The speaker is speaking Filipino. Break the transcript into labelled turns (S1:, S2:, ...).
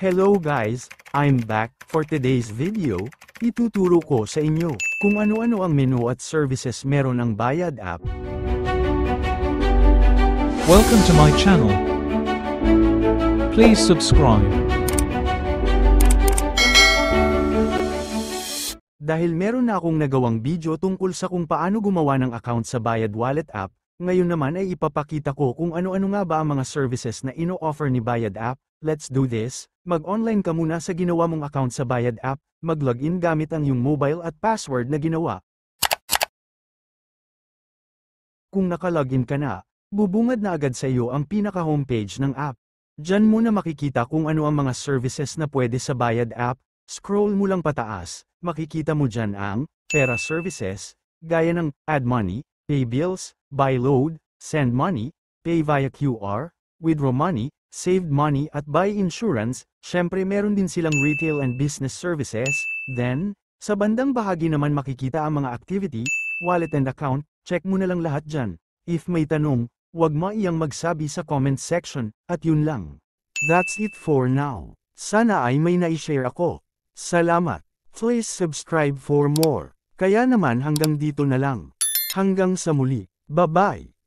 S1: Hello guys, I'm back. For today's video, ituturo ko sa inyo kung ano-ano ang menu at services meron ang Bayad app.
S2: Welcome to my channel. Please subscribe.
S1: Dahil meron na akong nagawang video tungkol sa kung paano gumawa ng account sa Bayad Wallet app, ngayon naman ay ipapakita ko kung ano-ano nga ba ang mga services na ino-offer ni Bayad app. Let's do this. Mag-online ka muna sa ginawa mong account sa Bayad app, mag-login gamit ang iyong mobile at password na ginawa. Kung naka-login ka na, bubungad na agad sa iyo ang pinaka-homepage ng app. Diyan mo na makikita kung ano ang mga services na pwede sa Bayad app. Scroll mo lang pataas, makikita mo dyan ang Pera Services, gaya ng Add Money, Pay Bills, Buy Load, Send Money, Pay via QR, Withdraw Money, Saved Money at Buy Insurance. Syempre meron din silang Retail and Business Services. Then, sa bandang bahagi naman makikita ang mga activity, wallet and account. Check mo na lang lahat dyan. If may tanong, huwag maiyang magsabi sa comment section, at yun lang. That's it for now. Sana ay may na-share ako. Salamat. Please subscribe for more. Kaya naman hanggang dito na lang. Hanggang sa muli. Bye-bye.